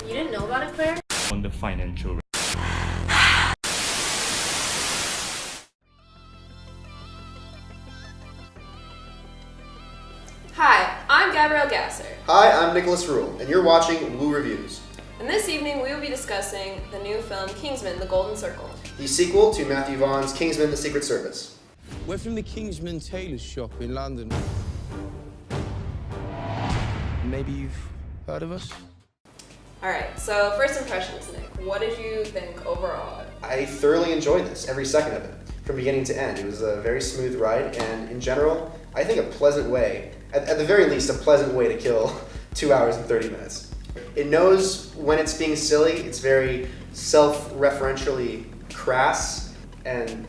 You didn't know about it, Claire? On the financial. Hi, I'm Gabrielle Gasser, Hi, I'm Nicholas Rule, and you're watching WUReviews, and this evening we will be discussing the new film Kingsman the Golden Circle. the sequel to Matthew Vaughn's Kingsman the Secret Service. We're from the Kingsman tailor shop in London. Maybe you've heard of us? Alright, so first impressions, Nick. What did you think overall? I thoroughly enjoyed this, every second of it, from beginning to end. It was a very smooth ride, and in general, I think a pleasant way, at the very least, a pleasant way to kill 2 hours and 30 minutes. It knows when it's being silly. It's very self-referentially crass and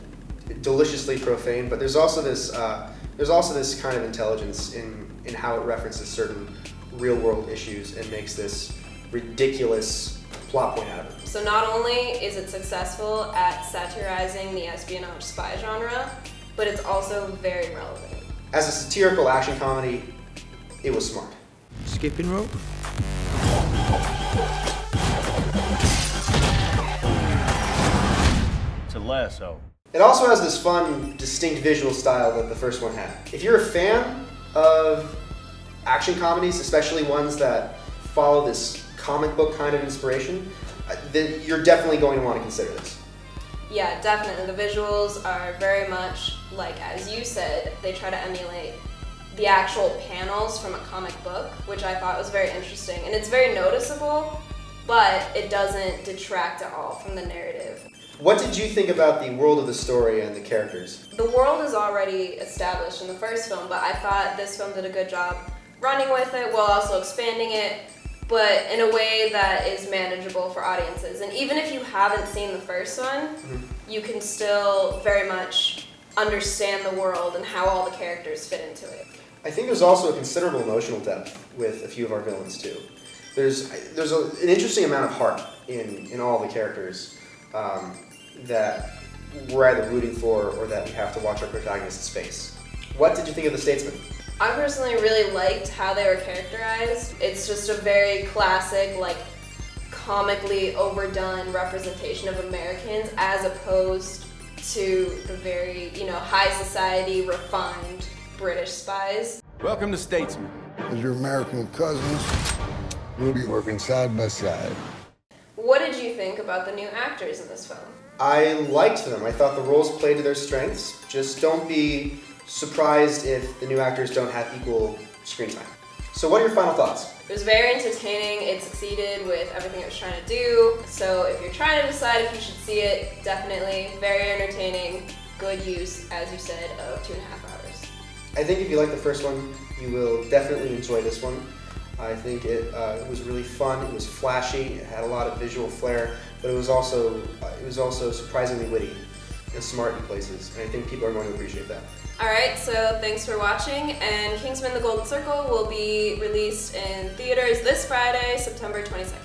deliciously profane, but there's also this kind of intelligence in how it references certain real-world issues and makes this ridiculous plot point out of it. So not only is it successful at satirizing the espionage spy genre, but it's also very relevant. As a satirical action comedy, it was smart. Skipping rope? It's a lasso. It also has this fun, distinct visual style that the first one had. If you're a fan of action comedies, especially ones that follow this comic book kind of inspiration, then you're definitely going to want to consider this. Yeah, definitely. The visuals are very much like, as you said, they try to emulate the actual panels from a comic book, which I thought was very interesting. And it's very noticeable, but it doesn't detract at all from the narrative. What did you think about the world of the story and the characters? The world is already established in the first film, but I thought this film did a good job running with it while also expanding it, but in a way that is manageable for audiences. And even if you haven't seen the first one, you can still very much understand the world and how all the characters fit into it. I think there's also a considerable emotional depth with a few of our villains too. There's an interesting amount of heart in all the characters that we're either rooting for or that we have to watch our protagonists face. What did you think of the Statesman? I personally really liked how they were characterized. It's just a very classic, like, comically overdone representation of Americans as opposed to the very, high society, refined British spies. Welcome to Statesman. As your American cousins, we'll be working side by side. What did you think about the new actors in this film? I liked them. I thought the roles played to their strengths. Just don't be surprised if the new actors don't have equal screen time. So what are your final thoughts? It was very entertaining. It succeeded with everything it was trying to do. So if you're trying to decide if you should see it, definitely very entertaining, good use, as you said, of 2.5 hours. I think if you like the first one, you will definitely enjoy this one. I think it was really fun. It was flashy. It had a lot of visual flair, but it was also surprisingly witty and smart in places. And I think people are going to appreciate that. Alright, so thanks for watching, and Kingsman the Golden Circle will be released in theaters this Friday, September 22nd.